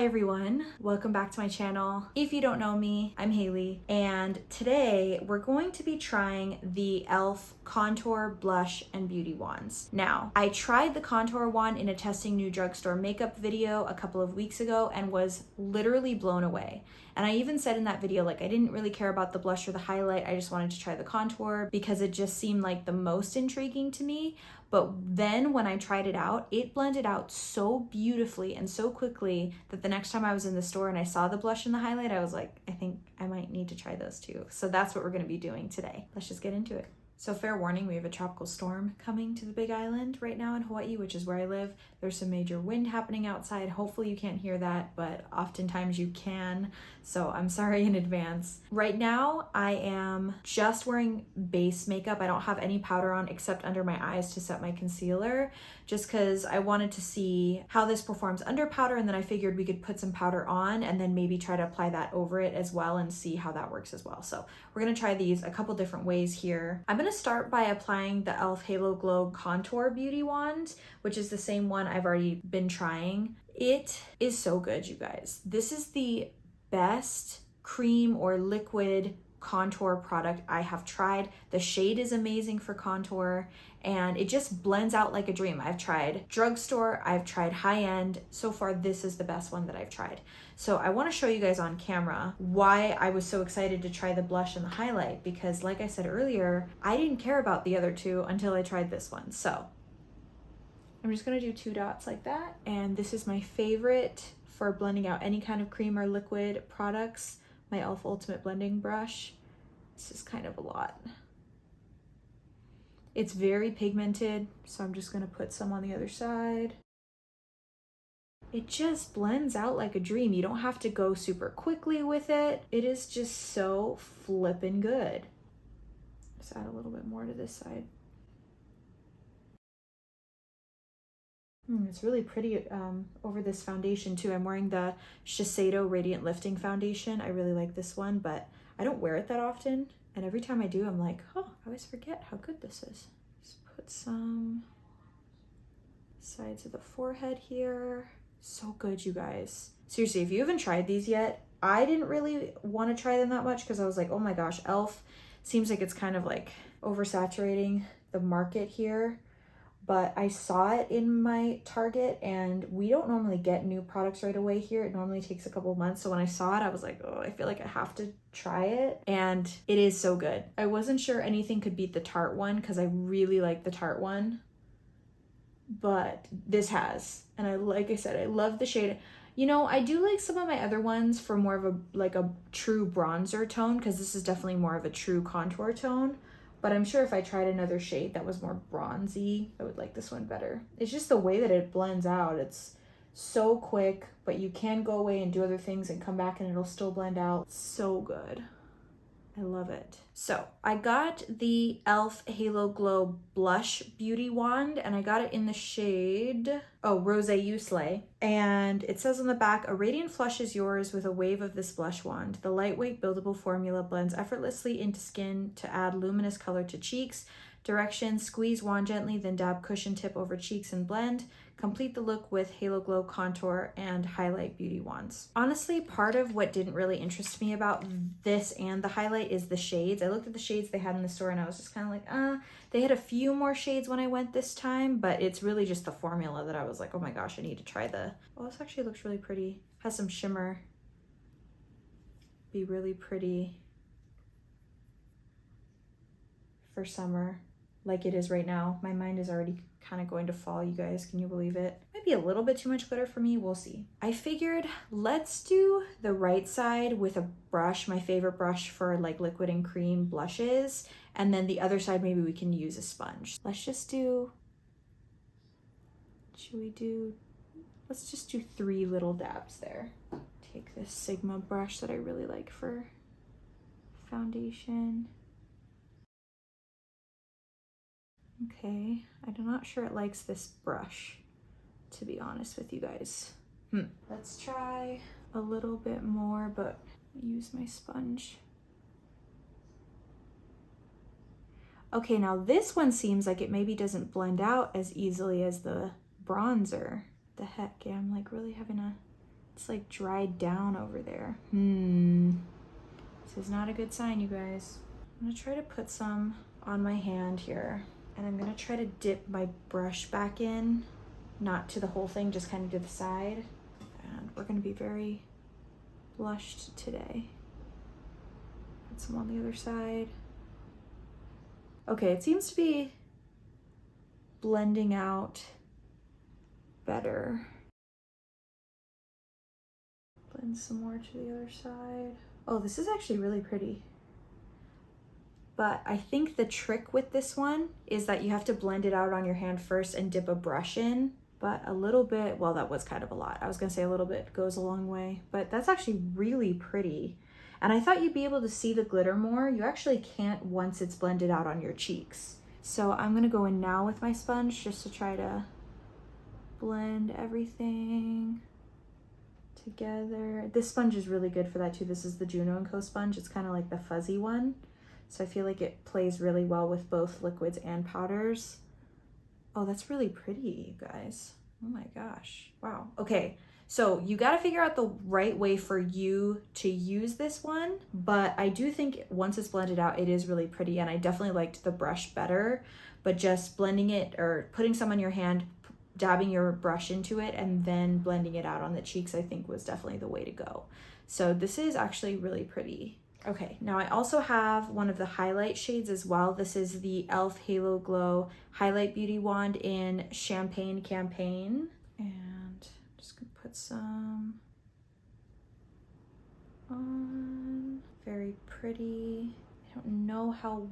everyone, welcome back to my channel. If you don't know me, I'm Haley, and today we're going to be trying the e.l.f. Contour Blush and Beauty Wands. Now, I tried the contour wand in a testing new drugstore makeup video a couple of weeks ago and was literally blown away. And I even said in that video, like, I didn't really care about the blush or the highlight, I just wanted to try the contour because it just seemed like the most intriguing to me. But then when I tried it out, it blended out so beautifully and so quickly that the next time I was in the store and I saw the blush and the highlight, I was like, I think I might need to try those too. So that's what we're gonna be doing today. Let's just get into it. So fair warning, we have a tropical storm coming to the Big Island right now in Hawaii, which is where I live. There's some major wind happening outside. Hopefully you can't hear that, but oftentimes you can. So I'm sorry in advance. Right now, I am just wearing base makeup. I don't have any powder on except under my eyes to set my concealer, just because I wanted to see how this performs under powder, and then I figured we could put some powder on and then maybe try to apply that over it as well and see how that works as well. So we're gonna try these a couple different ways here. I'm gonna start by applying the e.l.f. Halo Glow Contour Beauty Wand, which is the same one I've already been trying. It is so good, you guys. This is the best cream or liquid contour product I have tried. The shade is amazing for contour and it just blends out like a dream. I've tried drugstore, I've tried high-end. So far, this is the best one that I've tried. So I want to show you guys on camera why I was so excited to try the blush and the highlight, because like I said earlier, I didn't care about the other two until I tried this one. So I'm just gonna do 2 dots like that. And this is my favorite for blending out any kind of cream or liquid products, my e.l.f. Ultimate Blending Brush. This is kind of a lot. It's very pigmented, so I'm just gonna put some on the other side. It just blends out like a dream. You don't have to go super quickly with it. It is just so flippin' good. Just add a little bit more to this side. It's really pretty over this foundation too. I'm wearing the Shiseido Radiant Lifting Foundation. I really like this one, but I don't wear it that often. And every time I do, I'm like, oh, I always forget how good this is. Just put some sides of the forehead here. So good, you guys. Seriously, if you haven't tried these yet, I didn't really want to try them that much because I was like, oh my gosh, e.l.f. seems like it's kind of like oversaturating the market here. But I saw it in my Target, and we don't normally get new products right away here. It normally takes a couple months. So when I saw it, I was like, oh, I feel like I have to try it. And it is so good. I wasn't sure anything could beat the Tarte one because I really like the Tarte one. But this has. And like I said, I love the shade. You know, I do like some of my other ones for more of a true bronzer tone, because this is definitely more of a true contour tone. But I'm sure if I tried another shade that was more bronzy, I would like this one better. It's just the way that it blends out. It's so quick, but you can go away and do other things and come back and it'll still blend out. It's so good. I love it. So I got the e.l.f. Halo Glow Blush Beauty Wand, and I got it in the shade, Rose You Slay. And it says on the back, a radiant flush is yours with a wave of this blush wand. The lightweight buildable formula blends effortlessly into skin to add luminous color to cheeks. Directions: squeeze wand gently, then dab cushion tip over cheeks and blend. Complete the look with Halo Glow Contour and Highlight Beauty Wands. Honestly, part of what didn't really interest me about this and the highlight is the shades. I looked at the shades they had in the store and I was just kind of like, they had a few more shades when I went this time, but it's really just the formula that I was like, oh my gosh, I need to try this actually looks really pretty. Has some shimmer. Be really pretty for summer, like it is right now. My mind is already kind of going to fall, you guys. Can you believe it? Might be a little bit too much glitter for me. We'll see. I figured let's do the right side with a brush, my favorite brush for like liquid and cream blushes. And then the other side, maybe we can use a sponge. Let's just do, let's just do 3 little dabs there. Take this Sigma brush that I really like for foundation. Okay, I'm not sure it likes this brush, to be honest with you guys. Let's try a little bit more, but use my sponge. Okay, now this one seems like it maybe doesn't blend out as easily as the bronzer. The heck, yeah, I'm like really having a It's like dried down over there. This is not a good sign, you guys. I'm gonna try to put some on my hand here, and I'm gonna try to dip my brush back in, not to the whole thing, just kind of to the side. And we're gonna be very blushed today. Put some on the other side. Okay, it seems to be blending out better. Blend some more to the other side. Oh, this is actually really pretty. But I think the trick with this one is that you have to blend it out on your hand first and dip a brush in. But a little bit, well, that was kind of a lot. I was gonna say a little bit goes a long way, but that's actually really pretty. And I thought you'd be able to see the glitter more. You actually can't once it's blended out on your cheeks. So I'm gonna go in now with my sponge just to try to blend everything together. This sponge is really good for that too. This is the Juno & Co sponge. It's kind of like the fuzzy one. So I feel like it plays really well with both liquids and powders. Oh, that's really pretty, you guys. Oh my gosh. Wow. Okay. So you got to figure out the right way for you to use this one. But I do think once it's blended out, it is really pretty. And I definitely liked the brush better. But just blending it or putting some on your hand, dabbing your brush into it, and then blending it out on the cheeks, I think was definitely the way to go. So this is actually really pretty. Okay, now I also have one of the highlight shades as well. This is the e.l.f. Halo Glow Highlight Beauty Wand in Champagne Campaign. And I'm just gonna put some on. Very pretty. I don't know how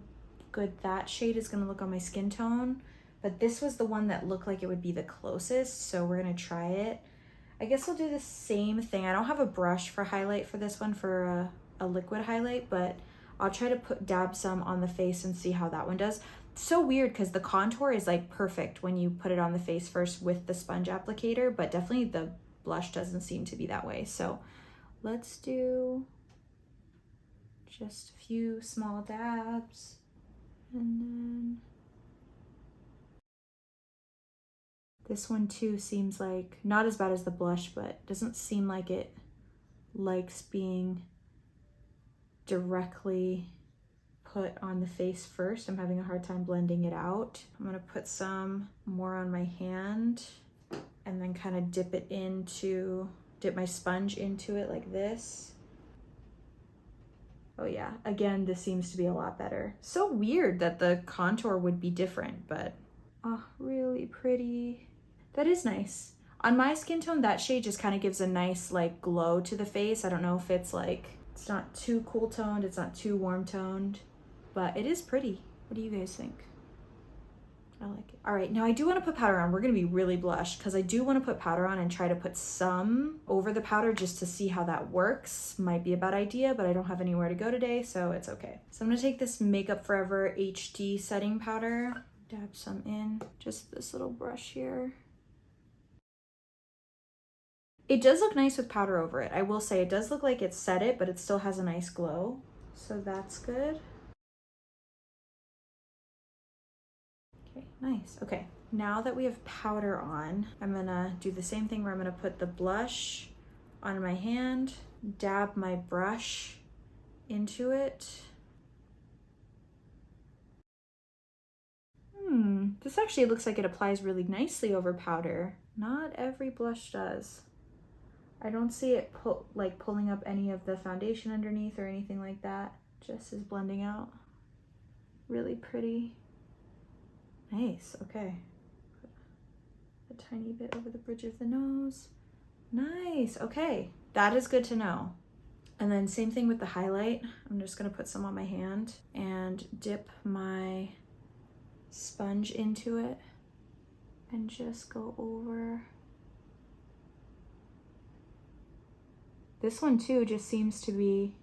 good that shade is gonna look on my skin tone, but this was the one that looked like it would be the closest, so we're gonna try it. I guess we'll do the same thing. I don't have a brush for highlight for this one, for a liquid highlight, but I'll try to dab some on the face and see how that one does. It's so weird because the contour is like perfect when you put it on the face first with the sponge applicator, but definitely the blush doesn't seem to be that way. So let's do just a few small dabs, and then this one too seems like not as bad as the blush, but doesn't seem like it likes being directly put on the face first. I'm having a hard time blending it out. I'm gonna put some more on my hand and then kind of dip my sponge into it like this. Oh yeah, again, this seems to be a lot better. So weird that the contour would be different, but oh, really pretty. That is nice. On my skin tone, that shade just kind of gives a nice like glow to the face. I don't know if it's like, it's not too cool toned, it's not too warm toned, but it is pretty. What do you guys think? I like it. All right, now I do want to put powder on. We're gonna be really blush because I do want to put powder on and try to put some over the powder just to see how that works. Might be a bad idea, but I don't have anywhere to go today, so it's okay. So I'm gonna take this Makeup Forever HD setting powder, dab some in, just this little brush here. It does look nice with powder over it. I will say it does look like it set it, but it still has a nice glow. So that's good. Okay, nice. Okay, now that we have powder on, I'm gonna do the same thing where I'm gonna put the blush on my hand, dab my brush into it. This actually looks like it applies really nicely over powder. Not every blush does. I don't see it pulling up any of the foundation underneath or anything like that. Just is blending out. Really pretty. Nice, okay. Put a tiny bit over the bridge of the nose. Nice, okay. That is good to know. And then same thing with the highlight. I'm just gonna put some on my hand and dip my sponge into it and just go over. This one too just seems to be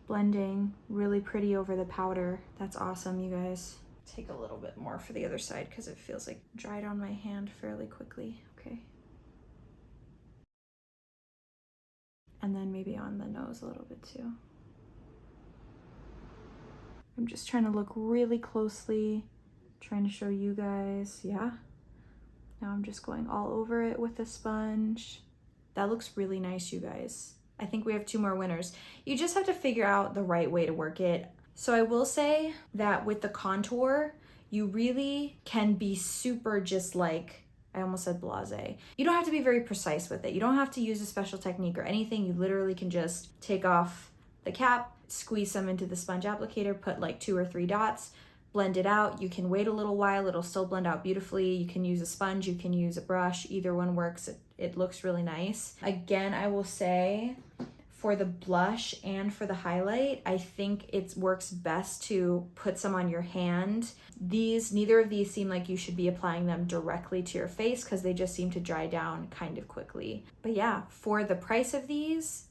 blending really pretty over the powder. That's awesome, you guys. Take a little bit more for the other side because it feels like dried on my hand fairly quickly. Okay. And then maybe on the nose a little bit too. I'm just trying to look really closely, trying to show you guys, yeah. Now I'm just going all over it with a sponge. that looks really nice, you guys. I think we have 2 more winners. You just have to figure out the right way to work it. So I will say that with the contour, you really can be super just like, I almost said blasé. You don't have to be very precise with it. You don't have to use a special technique or anything. You literally can just take off the cap, squeeze some into the sponge applicator, put like 2 or 3 dots, blend it out. You can wait a little while, it'll still blend out beautifully. You can use a sponge, you can use a brush, either one works. It looks really nice. Again, I will say for the blush and for the highlight, I think it works best to put some on your hand. Neither of these seem like you should be applying them directly to your face because they just seem to dry down kind of quickly. But yeah, for the price of these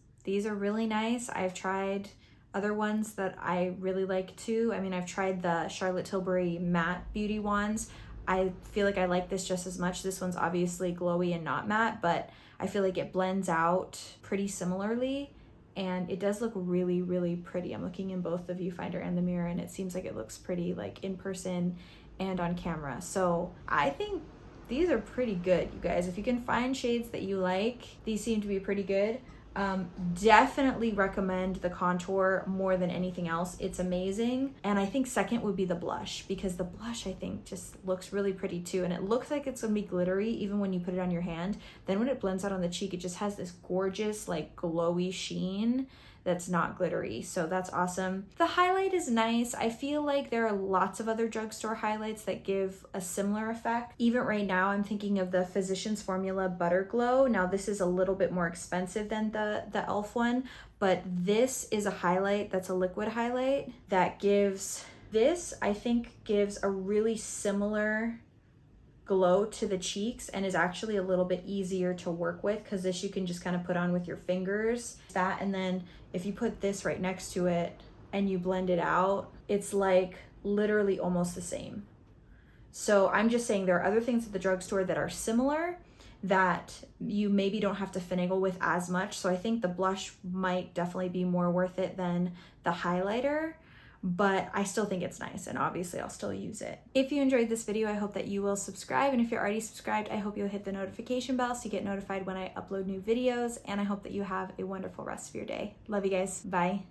are really nice. I've tried other ones that I really like too. I mean, I've tried the Charlotte Tilbury matte beauty wands. I feel like I like this just as much. This one's obviously glowy and not matte, but I feel like it blends out pretty similarly. And it does look really, really pretty. I'm looking in both the viewfinder and the mirror, and it seems like it looks pretty like in person and on camera. So I think these are pretty good, you guys. If you can find shades that you like, these seem to be pretty good. Definitely recommend the contour more than anything else. It's amazing. And I think second would be the blush, because the blush I think just looks really pretty too. And it looks like it's gonna be glittery even when you put it on your hand. Then when it blends out on the cheek, it just has this gorgeous like glowy sheen that's not glittery. So that's awesome. The highlight is nice. I feel like there are lots of other drugstore highlights that give a similar effect. Even right now, I'm thinking of the Physicians Formula Butter Glow. Now this is a little bit more expensive than the e.l.f. one, but this is a highlight that's a liquid highlight that gives, this I think gives a really similar glow to the cheeks and is actually a little bit easier to work with because this you can just kind of put on with your fingers. That, and then if you put this right next to it and you blend it out, it's like literally almost the same. So I'm just saying there are other things at the drugstore that are similar that you maybe don't have to finagle with as much. So I think the blush might definitely be more worth it than the highlighter, but I still think it's nice, and obviously I'll still use it. If you enjoyed this video, I hope that you will subscribe, and if you're already subscribed, I hope you'll hit the notification bell so you get notified when I upload new videos, and I hope that you have a wonderful rest of your day. Love you guys. Bye.